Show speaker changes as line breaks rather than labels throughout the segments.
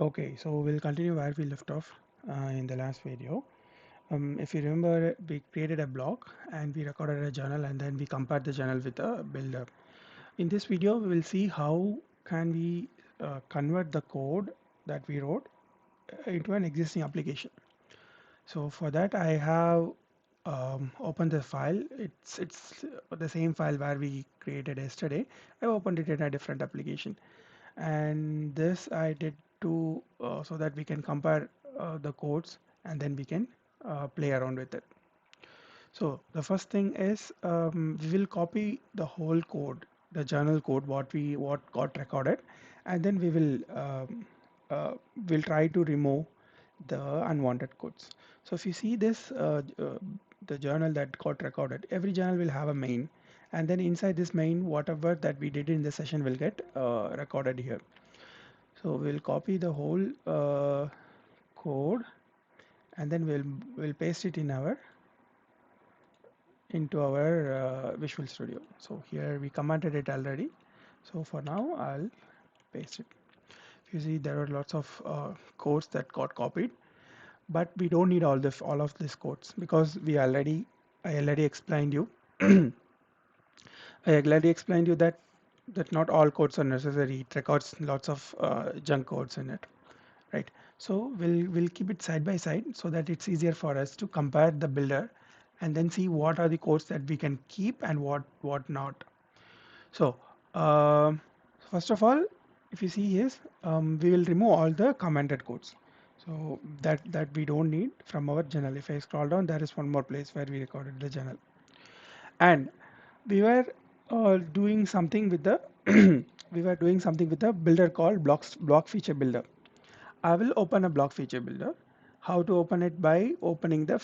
Okay, so we'll continue where we left off in the last video. If you remember, we created a block and we recorded a journal and then we compared the journal with a builder. In this video, we will see how can we convert the code that we wrote into an existing application. So for that, I have opened the file. It's the same file where we created yesterday. I opened it in a different application, and this I did to so that we can compare the codes and then we can play around with it. So the first thing is we will copy the whole code, the journal code, what got recorded, and then uh, we'll try to remove the unwanted codes. So if you see this, the journal that got recorded, every journal will have a main, and then inside this main, whatever that we did in the session will get recorded here. So we'll copy the whole code, and then we'll paste it into our Visual Studio. So here we commented it already. So for now, I'll paste it. You see there are lots of codes that got copied, but we don't need all of these codes because I already explained you. I already explained you that not all codes are necessary. It records lots of junk codes in it, right? So we'll keep it side by side so that it's easier for us to compare the builder and then see what are the codes that we can keep and what not. So first of all, if you see here, we will remove all the commented codes. So that we don't need from our journal. If I scroll down, there is one more place where we recorded the journal, and we were doing something with the we were doing something with a builder called block feature builder. I will open a block feature builder. How to open it? By opening the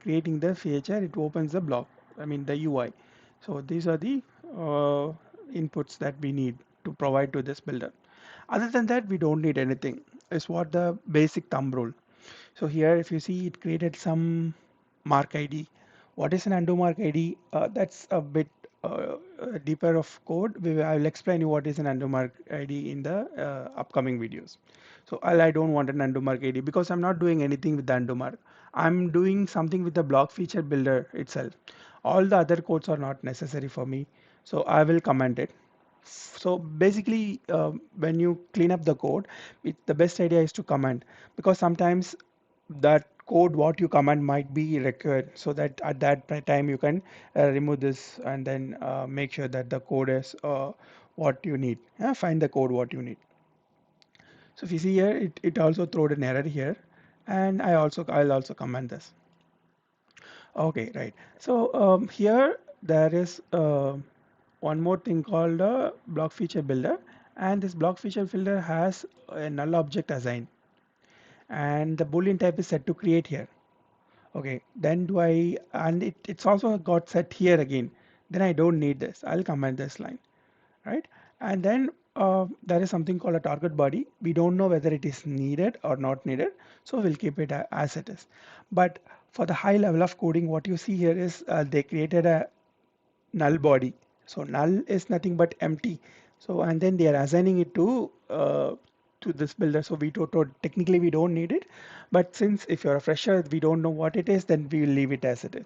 creating the feature. It opens the block. I mean the UI. So these are the inputs that we need to provide to this builder. Other than that, we don't need anything. Is what the basic thumb rule. So here, if you see, it created some mark ID. What is an undo mark ID? That's a bit deeper of code. I will explain you what is an undo mark ID in the upcoming videos. So I don't want an undo mark ID because I'm not doing anything with the undo mark. I'm doing something with the block feature builder itself. All the other codes are not necessary for me. So I will comment it. So basically, when you clean up the code, the best idea is to comment, because sometimes that code what you command might be required, so that at that time you can remove this and then make sure that the code is what you need. Find the code what you need. So if you see here, it also throws an error here, and I'll also comment this. Okay, right. So here there is one more thing called a block feature builder, and this block feature builder has a null object assigned, and the boolean type is set to create here. Okay, then and it's also got set here again. Then I don't need this. I'll comment this line, right? And then there is something called a target body. We don't know whether it is needed or not needed, so we'll keep it as it is. But for the high level of coding, what you see here is they created a null body. So null is nothing but empty. So and then they are assigning it to this builder. So technically we don't need it, but since if you're a fresher, we don't know what it is, then we will leave it as it is.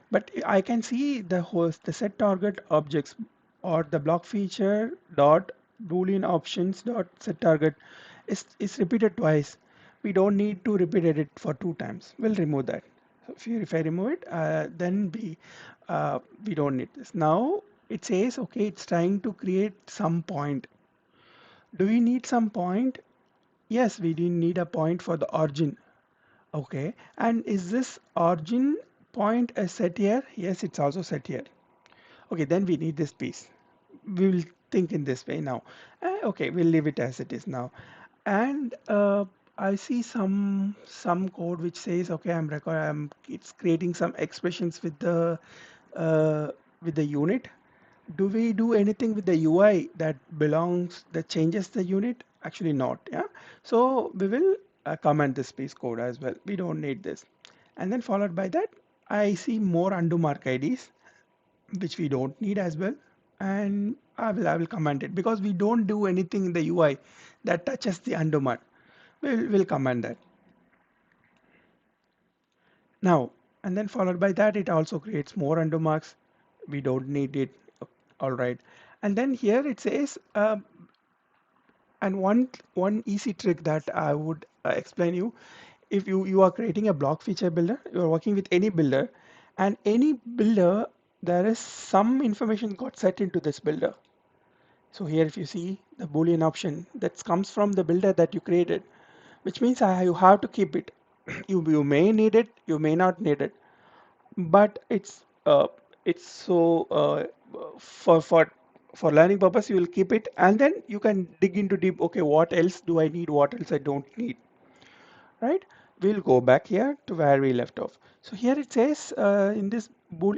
But I can see the set target objects or the block feature dot boolean options dot set target is repeated twice. We don't need to repeat it for 2 times. We'll remove that. So if I remove it, then we don't need this. Now it says, okay, it's trying to create some point. Do we need some point? Yes, we do need a point for the origin. Okay, and is this origin point a set here? Yes, it's also set here. Okay, then we need this piece. We will think in this way now. Okay, we'll leave it as it is now. And I see some code which says, okay, it's creating some expressions uh, with the unit. Do we do anything with the UI that changes the unit? Actually not, yeah. So we will comment this piece code as well. We don't need this. And then followed by that, I see more undo mark IDs, which we don't need as well. And I will comment it because we don't do anything in the UI that touches the undo mark. we'll comment that now. And then followed by that, it also creates more undo marks. We don't need it. All right. And then here it says, and one easy trick that I would explain you, if you are creating a block feature builder, you are working with any builder, and any builder, there is some information got set into this builder. So here if you see the boolean option that comes from the builder that you created, which means you have to keep it. You may need it, you may not need it, but it's so for for learning purpose you will keep it, and then you can dig into deep. Okay, what else do I need? What else I don't need? Right? We'll go back here to where we left off. So here it says in this bool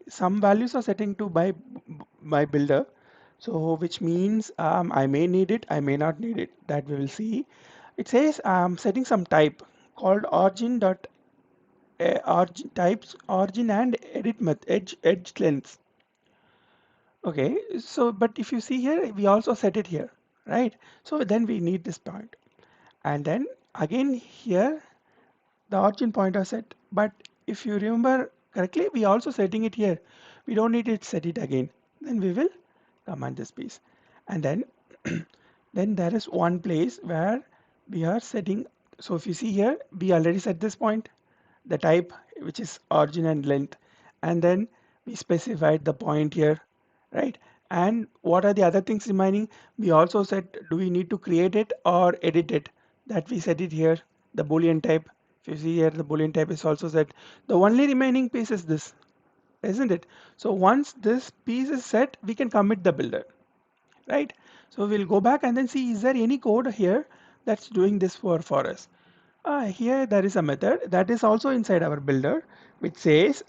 some values are setting to by my builder. So which means I may need it, I may not need it. That we will see. It says I'm setting some type called origin dot origin types origin and edit method edge length. Okay, so but if you see here, we also set it here, right? So then we need this point, and then again here the origin pointer set. But if you remember correctly, we also setting it here. We don't need it set it again. Then we will command this piece, and then then there is one place where we are setting. So if you see here, we already set this point, the type, which is origin and length, and then we specified the point here, right? And what are the other things remaining? We also said, do we need to create it or edit it? That we set it here, the boolean type. If you see here, the boolean type is also set. The only remaining piece is this, isn't it? So once this piece is set, we can commit the builder, right? So we'll go back and then see, is there any code here that's doing this for us? Here there is a method that is also inside our builder, which says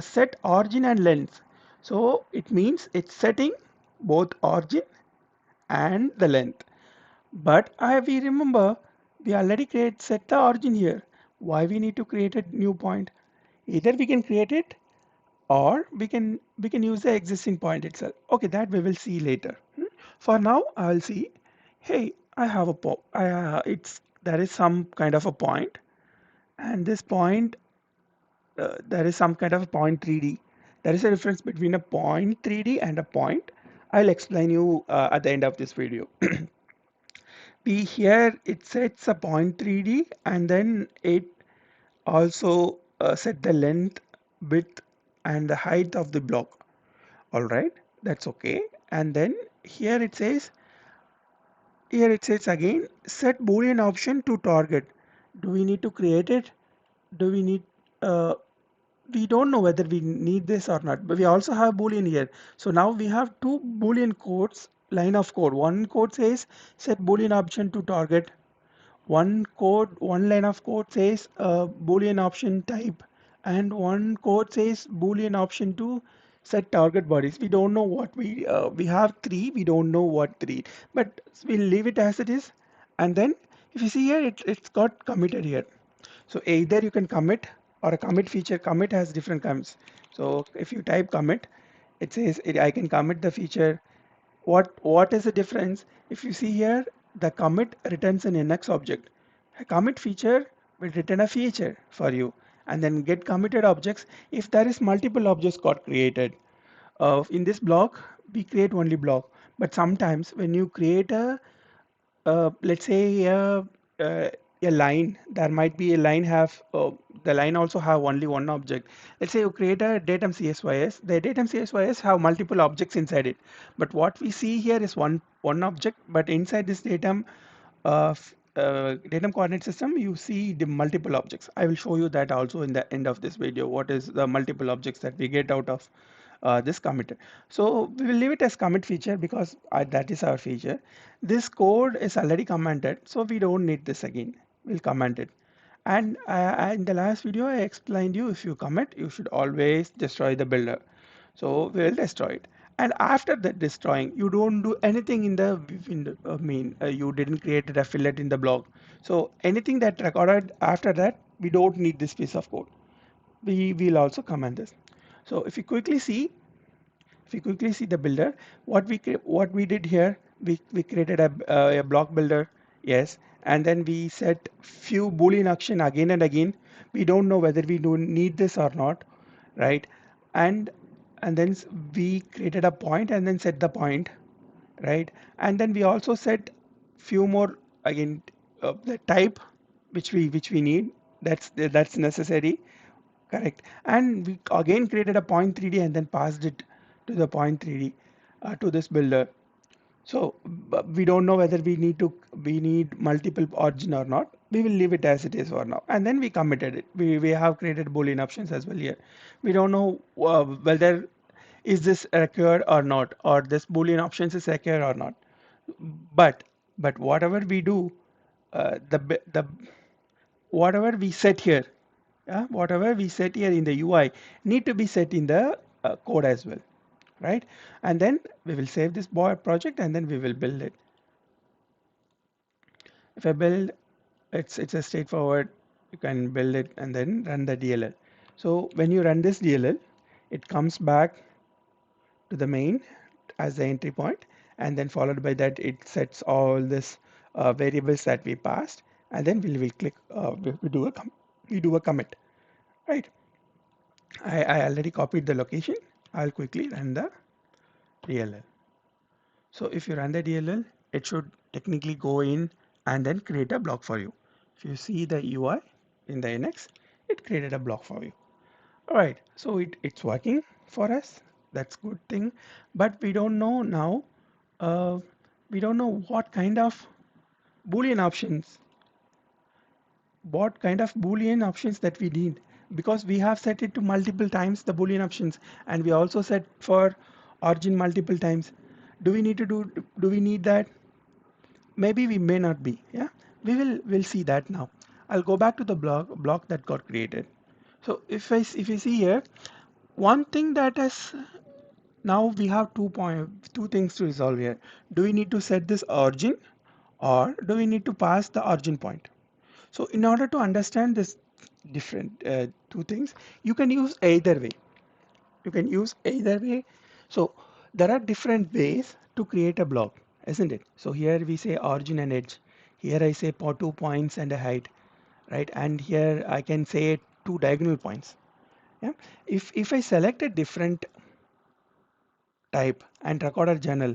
set origin and length. So it means it's setting both origin and the length. But we remember we already create set the origin here. Why we need to create a new point? Either we can create it or we can use the existing point itself. Okay, that we will see later. For now, I'll see. Hey, I have a it's there is some kind of a point, and this point there is some kind of a point 3D. There is a difference between a point 3D and a point. I'll explain you at the end of this video. We here it sets a point 3D, and then it also set the length, width, and the height of the block. All right, that's okay. And then here it says again set boolean option to target. Do we need to create it? Do we need uh, we don't know whether we need this or not, but we also have boolean here. So now we have two boolean codes, line of code. One code says set boolean option to target. One line of code says boolean option type, and one code says boolean option to set target bodies. We don't know what we have three. We don't know what three, but we'll leave it as it is. And then if you see here, it's got committed here. So either you can commit or a commit feature. Commit has different commits. So if you type commit, it says I can commit the feature. What is the difference? If you see here, the commit returns an NX object. A commit feature will return a feature for you, and then get committed objects if there is multiple objects got created. In this block, we create only block, but sometimes when you create a let's say a line, there might be a line have the line also have only one object. Let's say you create a datum CSYS. The datum CSYS have multiple objects inside it, but what we see here is one object, but inside this datum coordinate system you see the multiple objects. I will show you that also in the end of this video, what is the multiple objects that we get out of this commit. So we will leave it as commit feature because that is our feature. This code is already commented, so we don't need this again. We'll comment it. And in the last video I explained you, if you commit you should always destroy the builder. So we will destroy it, and after that destroying, you don't do anything you didn't create a fillet in the block. So anything that recorded after that, we don't need this piece of code. We will also comment this. So if you quickly see the builder, what we did here, we created a block builder. Yes, and then we set few Boolean action again and again. We don't know whether we do need this or not, right? And then we created a point and then set the point, right? And then we also set few more again, the type which we need. That's necessary, correct? And we again created a point 3D and then passed it to the point 3D, to this builder. So we don't know whether we need multiple origin or not. We will leave it as it is for now. And then we committed it. We have created Boolean options as well here. We don't know whether is this required or not, or this Boolean options is required or not. But whatever we do, the whatever we set here, whatever we set here in the UI need to be set in the code as well, right? And then we will save this project and then we will build it. If I build, it's a straightforward, you can build it and then run the DLL. So when you run this DLL, it comes back to the main as the entry point, and then followed by that it sets all this variables that we passed, and then we will click, we do a commit, right? I already copied the location. I'll quickly run the DLL. So if you run the DLL, it should technically go in and then create a block for you. If you see the UI in the NX, it created a block for you. All right, so it's working for us. That's good thing. But we don't know now, uh, we don't know what kind of Boolean options that we need, because we have set it to multiple times the Boolean options, and we also set for origin multiple times. Do we need that? Maybe we may not be. Yeah, we'll see that now. I'll go back to the block that got created. So if you see here, one thing that has, now we have two things to resolve here. Do we need to set this origin, or do we need to pass the origin point? So in order to understand this different two things, you can use either way. You can use either way. So there are different ways to create a block, isn't it? So here we say origin and edge. Here I say 2 points and a height, right? And here I can say two diagonal points. Yeah. If I select a different type and record a journal,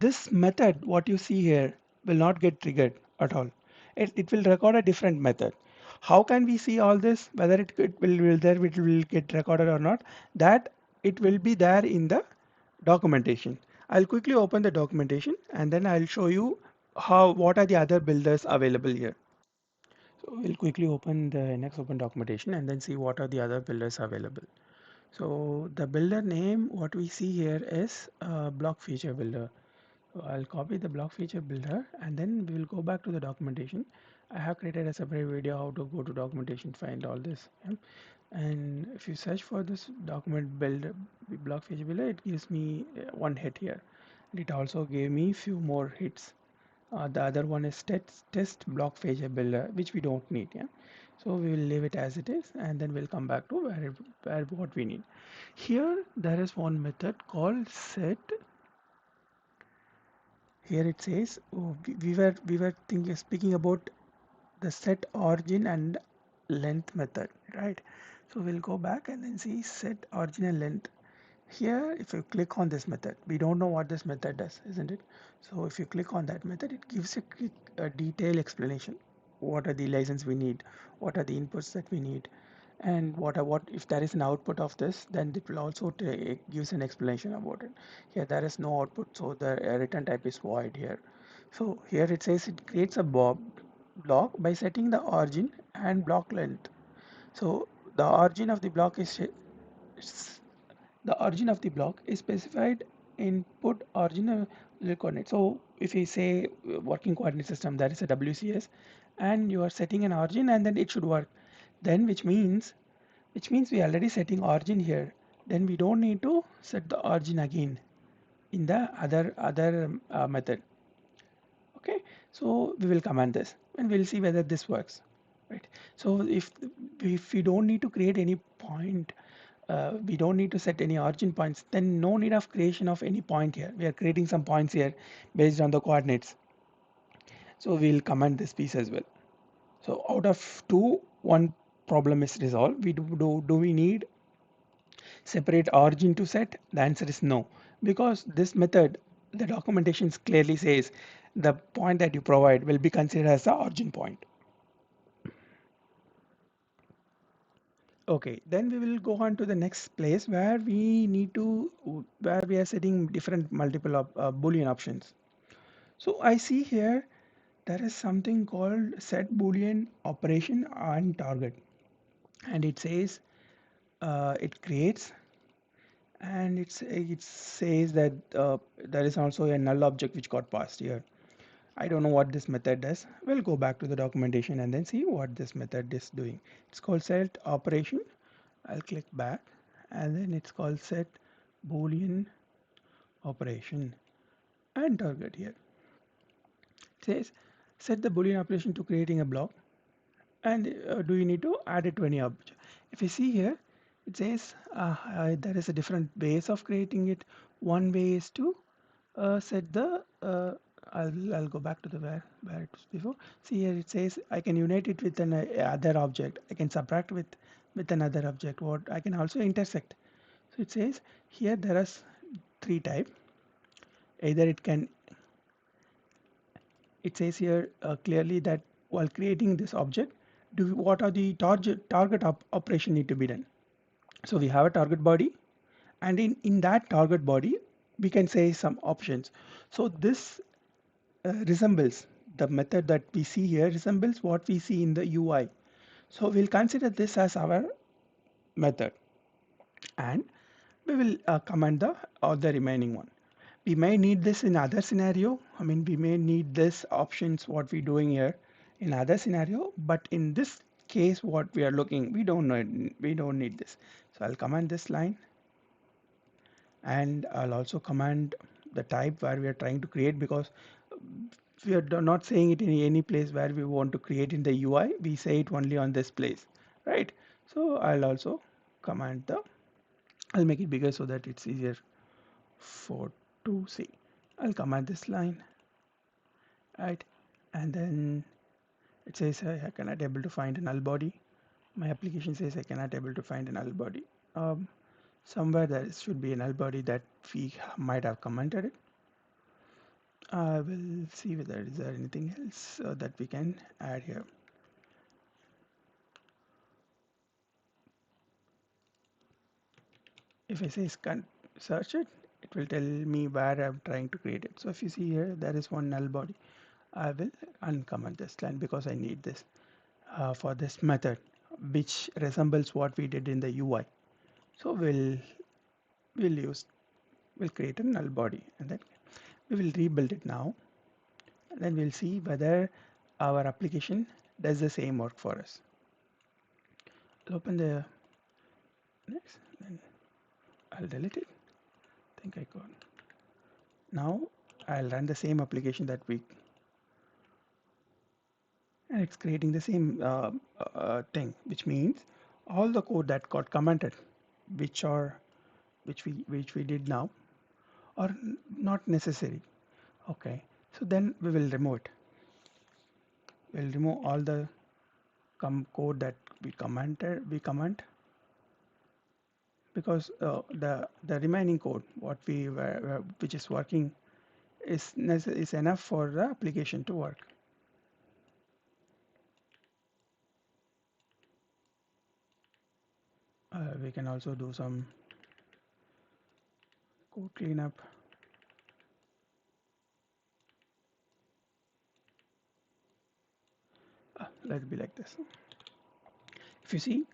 this method, what you see here, will not get triggered at all. It will record a different method. How can we see all this? Whether it will get recorded or not? That it will be there in the documentation. I'll quickly open the documentation and then I'll show you what are the other builders available here. So we'll quickly open the NXOpen documentation and then see what are the other builders available. So the builder name, what we see here is block feature builder. So I'll copy the block feature builder and then we will go back to the documentation. I have created a separate video how to go to documentation, find all this. Yeah. And if you search for this document builder, block feature builder, it gives me one hit here. And it also gave me few more hits. The other one is test block feature builder, which we don't need. Yeah. So we will leave it as it is and then we'll come back to where what we need. Here there is one method called set. Here it says, oh, we were thinking speaking about the set origin and length method, right? So we'll go back and then see set origin and length. Here if you click on this method, we don't know what this method does, isn't it? So if you click on that method, it gives a detailed explanation. What are the license we need, what are the inputs that we need, and what if there is an output of this, then it will also gives an explanation about it. Here there is no output, so the return type is void here. So here it says it creates a block by setting the origin and block length. So the origin of the block is specified input origin coordinate. So if we say working coordinate system, there is a WCS, and you are setting an origin, and then it should work. Then which means we are already setting origin here. Then we don't need to set the origin again in the other method. Okay, so we will command this and we'll see whether this works, right? So if we don't need to create any point, we don't need to set any origin points, then no need of creation of any point here. We are creating some points here based on the coordinates. So we'll comment this piece as well. So out of two, one problem is resolved. Do we need separate origin to set? The answer is no, because this method, the documentation clearly says the point that you provide will be considered as the origin point. Okay, then we will go on to the next place where we need to, where we are setting different multiple Boolean options. So I see here there is something called set Boolean operation on target, and it says it creates, and it says that there is also a null object which got passed here. I don't know what this method does. We'll go back to the documentation and then see what this method is doing. It's called set operation. I'll click back, and then it's called set Boolean operation and target here. It says set the Boolean operation to creating a block, and do you need to add it to any object. If you see here, it says there is a different ways of creating it. One way is to set the I'll go back to the where it was before. See here, it says I can unite it with an other object. I can subtract with another object. What I can also intersect. So it says here there are three type. Either it can, it says here clearly that while creating this object, what are the target operation need to be done. So we have a target body, and in that target body we can say some options. So this resembles the method that we see here, resembles what we see in the UI. So we'll consider this as our method, and we will comment the remaining one. We may need this in other scenario. I mean, we may need this options what we're doing here in other scenario, but in this case what we are looking, we don't need this. So I'll comment this line, and I'll also comment the type where we are trying to create, because we are not saying it in any place where we want to create in the UI. We say it only on this place, right? So I'll also comment I'll make it bigger so that it's easier for to see. I'll comment this line, right? And then it says I cannot able to find a null body. My application says I cannot able to find a null body. Um, Somewhere there should be a null body that we might have commented it. I will see whether is there anything else that we can add here. If I say scan search it, it will tell me where I'm trying to create it. So if you see here, there is one null body. I will uncomment this line because I need this for this method, which resembles what we did in the UI. So we'll create a null body, and then we will rebuild it now, and then we'll see whether our application does the same work for us. I'll open the next, then I'll delete it. I think I got. Now I'll run the same application that we, and it's creating the same thing, which means all the code that got commented, which are which we did now, are not necessary. Okay, so then we will remove it. We'll remove all the code that we comment, because the remaining code what we were which is working is enough for the application to work. We can also do some code cleanup. Let it be like this. If you see,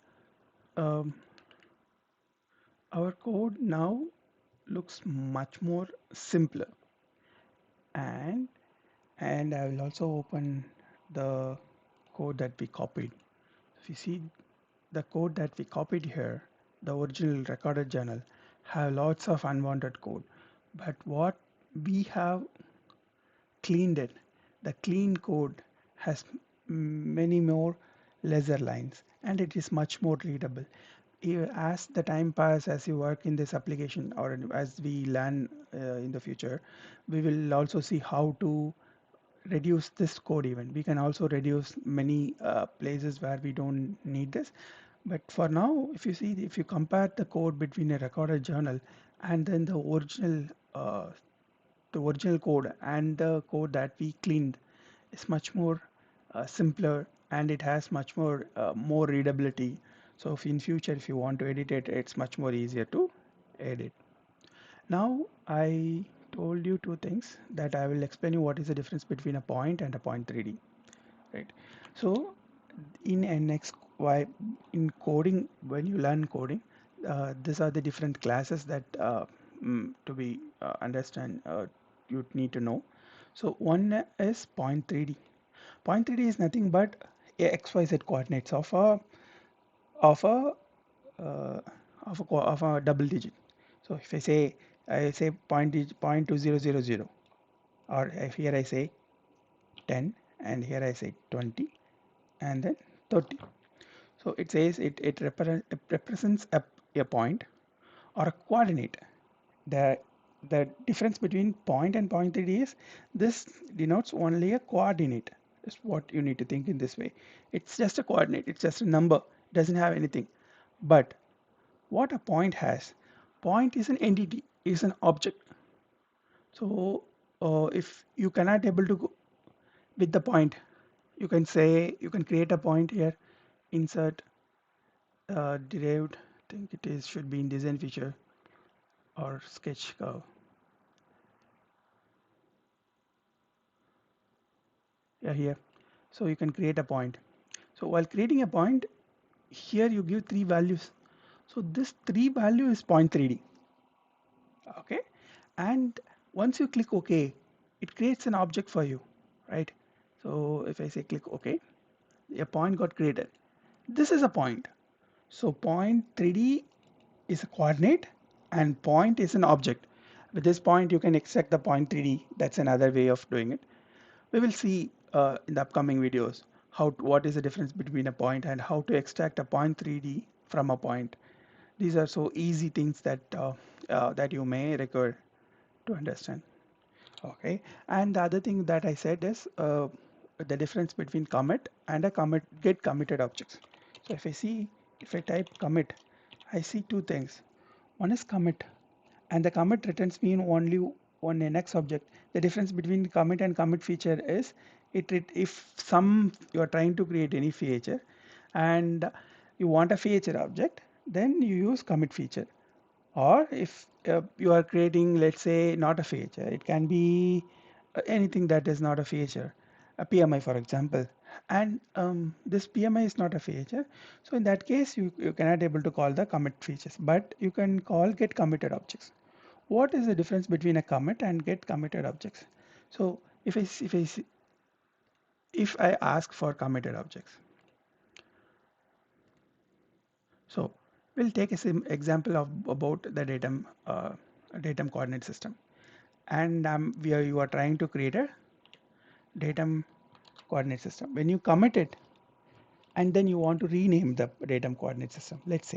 um, our code now looks much more simpler, and I will also open the code that we copied. If you see the code that we copied here, the original recorded journal, have lots of unwanted code, but what we have cleaned it, the clean code has many more lesser lines, and it is much more readable. As the time passes, as you work in this application, or as we learn in the future, we will also see how to reduce this code even. We can also reduce many places where we don't need this. But for now, if you see, if you compare the code between a recorded journal and then uh, the original code and the code that we cleaned, is much more simpler, and it has much more readability. So if in future, if you want to edit it, it's much more easier to edit. Now I told you two things that I will explain you what is the difference between a point and a point 3D, right? So in NX, why in coding, when you learn coding, these are the different classes that to be understand you need to know. So one is point 3D. Point 3D is nothing but a XYZ coordinates of a uh, of a double digit. So if I say point 2000, or if here I say 10, and here I say 20, and then 30. So it says it represents a point or a coordinate. The the difference between point and point 3D is this denotes only a coordinate. Is what you need to think in this way. It's just a coordinate. It's just a number. It doesn't have anything. But what a point has, point is an entity, is an object. So if you cannot able to go with the point, you can say you can create a point here, insert derived, I think it is should be in design feature or sketch curve. Yeah, here. So you can create a point. So while creating a point, here you give three values. So this three value is point 3D. Okay. And once you click OK, it creates an object for you, right? So if I say click OK, a point got created. This is a point. So point 3D is a coordinate and point is an object. With this point, you can extract the point 3D. That's another way of doing it. We will see in the upcoming videos what is the difference between a point and how to extract a point 3D from a point. These are so easy things that that you may require to understand. Okay, and the other thing that I said is the difference between commit and a commit get committed objects. So if I type commit, I see two things. One is commit, and the commit returns me in only one NX object. The difference between commit and commit feature is if some you are trying to create any feature and you want a feature object, then you use commit feature. Or if you are creating, let's say, not a feature, it can be anything that is not a feature, a PMI for example, and this PMI is not a feature. So in that case, you cannot able to call the commit features, but you can call get committed objects. What is the difference between a commit and get committed objects? So if I ask for committed objects, so we'll take a example of about the datum coordinate system, and you are trying to create a datum coordinate system. When you commit it and then you want to rename the datum coordinate system, let's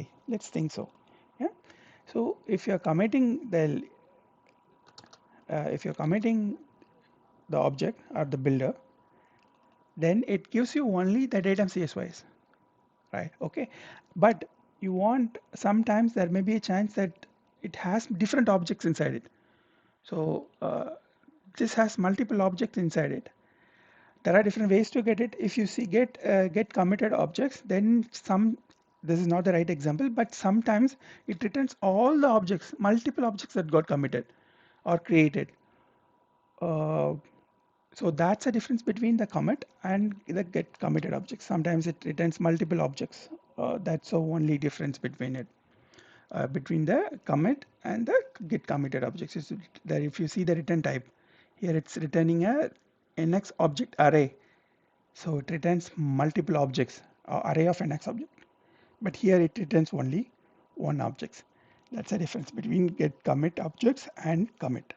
think so. Yeah. So if you're committing the object or the builder, then it gives you only the datum CSYs, right? Okay. But you want, sometimes there may be a chance that it has different objects inside it. So this has multiple objects inside it. There are different ways to get it. If you see get committed objects, then this is not the right example, but sometimes it returns all the objects, multiple objects that got committed or created. Uh, so that's a difference between the commit and the get committed objects. Sometimes it returns multiple objects. That's the only difference between it. Between the commit and the get committed objects is that if you see the return type, here it's returning a NX object array. So it returns multiple objects, array of NX object. But here it returns only one object. That's the difference between get commit objects and commit.